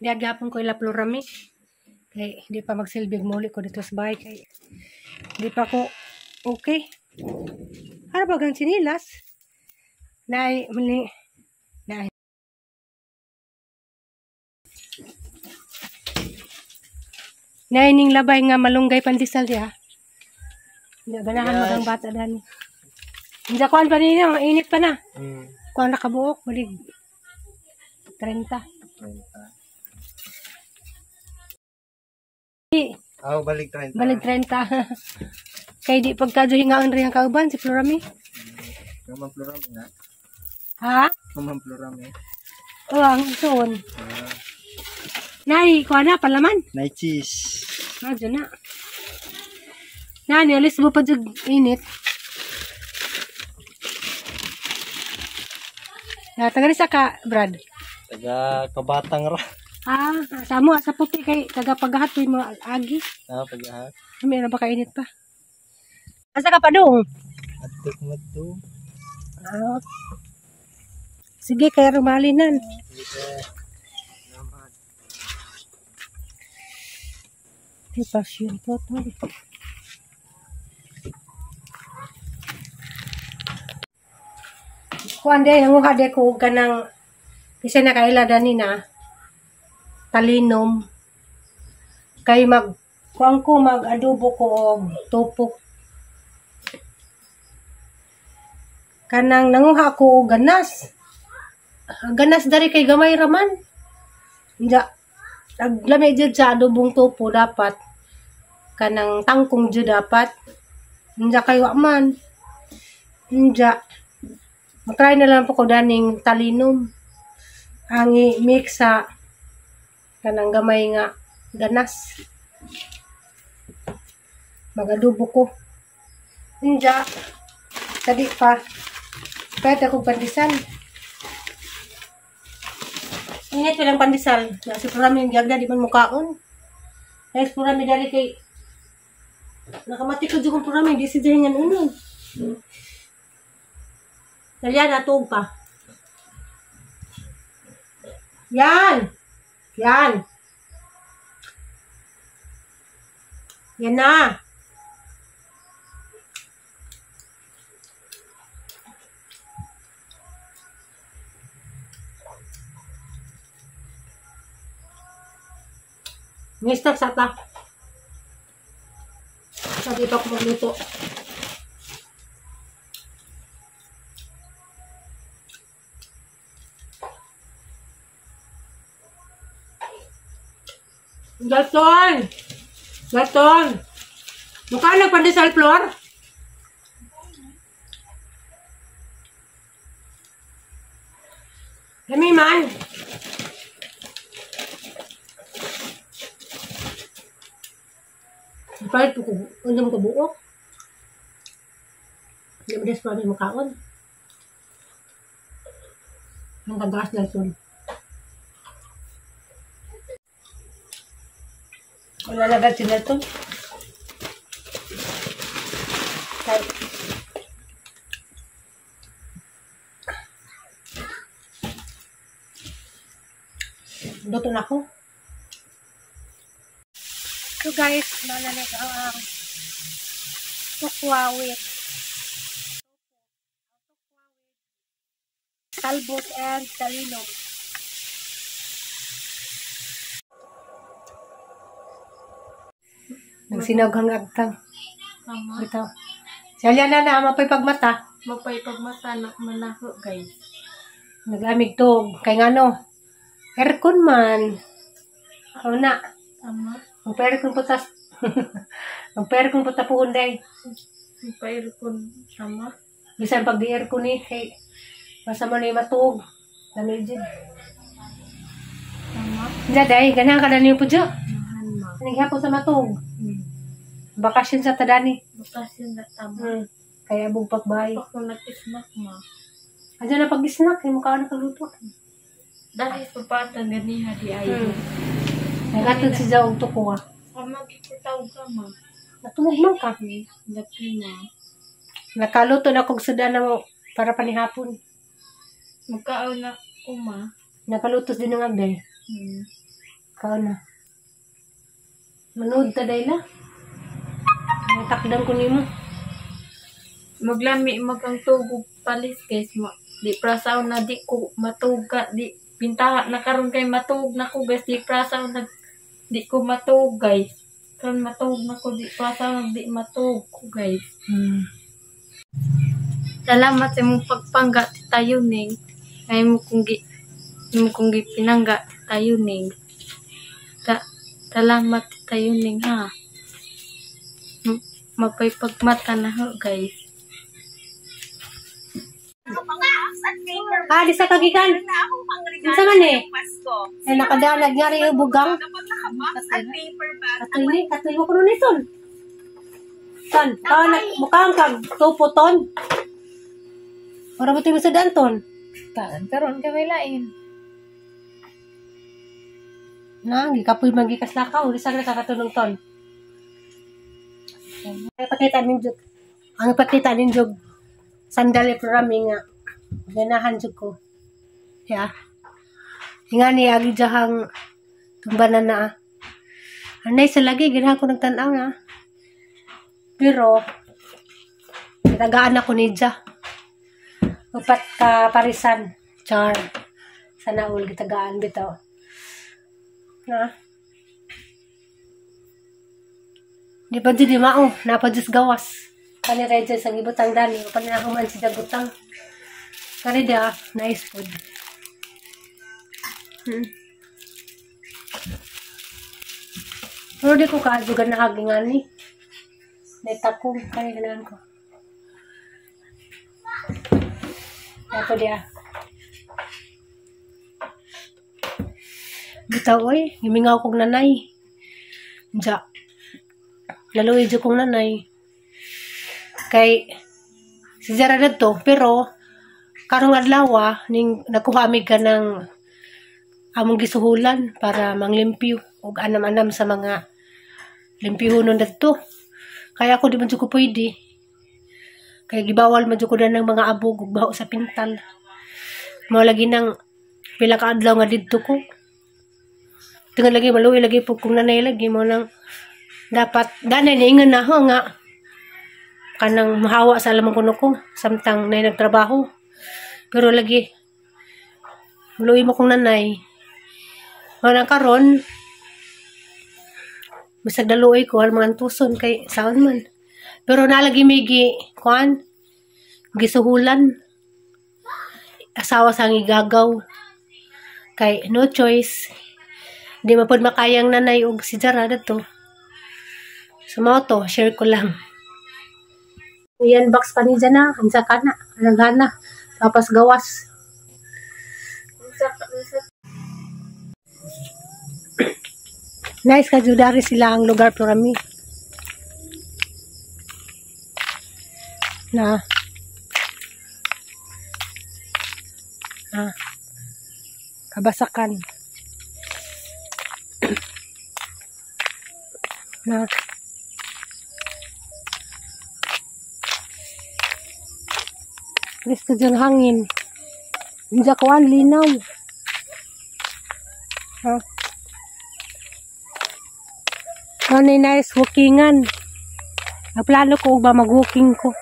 Gagapon ko ilaplo rami. Kay di pa magsilbig muli ko dito sa bahay. Kay di pa ko okay. Ano ba gang sinilas? Nay, muli. Nay. Nay ning labay nga malunggay pandesal ya. Ganahan magang bata dani. Hindi kuan pa ninyo, init pa na. Kuan nakabuok, balik 30. Oh, balik 30. Balik 30. Kay di pagkaduhingaan rin ang kauban si Florami. Naman Florami na. Ha? Naman Florami. Oh, ang soon. Nay, kuha na, palaman. Nay cheese. Ah, dyan na. Nani, alis mo pa dyan init. Taga sa ka, Brad? Taga Kabatang ra. Ah, samo sa puti kay taga paghahat mo agi. Ah, paghahat. May na ba kainit pa? Asa ka pa dong? Adto mo to. Ah. Sige, kaya rumalinan. Di pasyon po to. Kuan de, ang hade ko kanang isa na kaila dani na talinom kay kuan ko mag-adobo ko og tupok kanang nanguha ko og ganas dari kay gamay raman nya aglami jud sa adobong tupo dapat kanang tangkong jud dapat nya kay wa man nya matry na lang po ko daning talinom ang i-mix sa kanang gamay nga ganas magadubo ko ninja tadi pa pwede akong pandesal init walang pandesal kasi purami yung gagda di man mukaon guys purami dari kay nakamati ko dyan kung purami di si jahingan unon dalyan atog pa yan yan. Yan na. Mistak sa ta. Sabi pa ko magluto. Galton! Galton! Mukha nagpandesal floor? Lami man! Ipalit ko kung ano mo kabuok. Hindi mo des pa rin makaon. Ang kagaas Galton. Wala lagad sila ito. Luto na ako. So guys, nalalag ang tukwawit. Talbot and talinom. Ang sinaghang agtang. Tama. Ito. Salya na mapay pagmata. Mapay pagmata na manaho guys. Naglamig to. Kay ngano. Aircon man. Ako na. Tama. Ang pwede kong putas. Ang pwede kong putapuhon day. Mapay aircon. Tama. Bisan pag di aircon eh. Kay masama na yung matug. Lamig dyan. Tama. Diyan day. Ganahan ka na niyo po dyan. Mahan ma. Nangyapon sa matug. Bakasyon sa tadani. Bakasyon na tama. Kaya bugpak bahay. Ako nag-snack ma. Adyan na pag-snack. Ay mukha ka nakaluto. Dahil sa bata ganiha di ayo. Nagatod si Jaw to ko ah. Magkikitaw ka ma. Natulog man ka. Dati ma. Nakaluto na kog suda na mo para panihapon. Magkaaw na ko ma. Nakalutos din ng agday. Kao na. Manood ta day na. Takdan ko nimo. Maglami magang tugog palis guys ma. Di prasaw na di ko matuga di pintaha na karon kay matug na ko guys di prasaw na di ko matug guys. Karon matug na ko di prasaw na di matug ko guys. Salamat sa mong pagpangga ti tayo ning. Ay mo kung pinangga ti tayo ning. Salamat ti tayo ning ha. Mapaypagmata na ho guys. Di sa kagikan. Isa man eh. Ay nakadalag nga rin yung bugang. Katoy mo ko nun ito. Ton, mukhang kag tupo ton. Para ba ito yung sa danton? Karon kami lain. Gikapoy magikas na ka. Uli sa kakatulong ton. Ang pakita ninyo sandali programi nga ganahan jud ko. Ya. Nga ni agi jahang tumbanan na. Anay sa lagi ganahan ko nagtan-aw nga. Pero tagaan ako ni Ja. Upat ka parisan. Char. Sana ul gitagaan bitaw. Na. Di ba di mao, napadjus gawas. Kani reje sa gibutang dani, kani na human si dagutang. Kani dia nice food. Pero di ko kaadugan na hagingan ni. Netako, kani ganahan ko. Ako dia. Bitaw oy, gimingaw kog nanay. Ja. Laluwi dyan kong nanay. Kay, si Zara na to, pero, karong adlaw, ning nakuhamig ka ng among gisuhulan para manglimpyo o anam-anam sa mga limpyohonon na to. Kaya ako di man dyan ko pwede. Kaya gibawal man dyan ko na ng mga abog ug baho sa pintal. Mga lagi ng pila ka adlaw nga dito ko. Tingnan lagi, maluwi lagi po kung nanay lagi mo nang dapat, danay niingan na ho nga kanang mahawa sa alamang kuno ko samtang na nagtrabaho. Pero lagi, maluwi mo kong nanay. Manang karon, bisag daluoy ko, al mga tuson kay saan man. Pero nalagi migi, kuan, gisuhulan. Asawa sang igagaw. Kay no choice. Di mapod makayang nanay og si Jara to. So, mga to, share ko lang. Yan, box pa ni dyan na. Ansa ka na. Alagana. Tapos gawas. Nice ka, Judari sila ang lugar para mi. Na. Kabasakan. Na. Gusto dyan hangin. Hindi ko ang linaw. Ano nice walkingan. Plano ko ba mag-walking ko.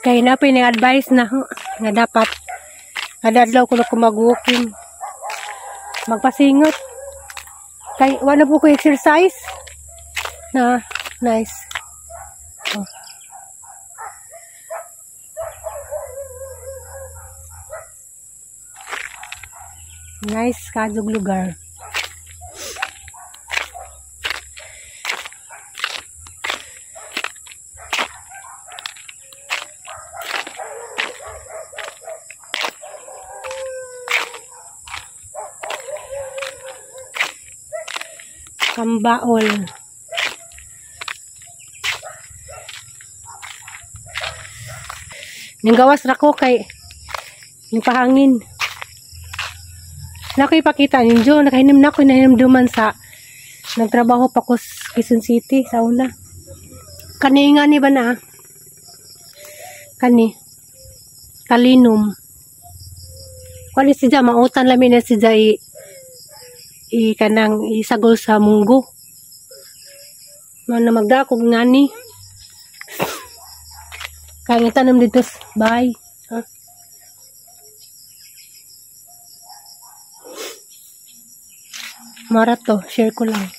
Kaya na pini-advise na nga dapat kadadlaw ko na ko mag-walking. Magpasingot. Kaya wala po ko exercise. Na nice. Nice kadug lugar. Kambaol. Ninggawas ra ko kay nipahangin. Naku ipakita ninyo, nakahinim na ako, nahinimduman sa nagtrabaho pa ko sa Quezon City sa una. Kani nga ni ba na? Kani. Kalinom. Kani siya, mautan lamin na siya kanang isagol sa munggo. Na magdakog nga ni. Kaya tanam dito sa bahay. Mara to, share ko lang.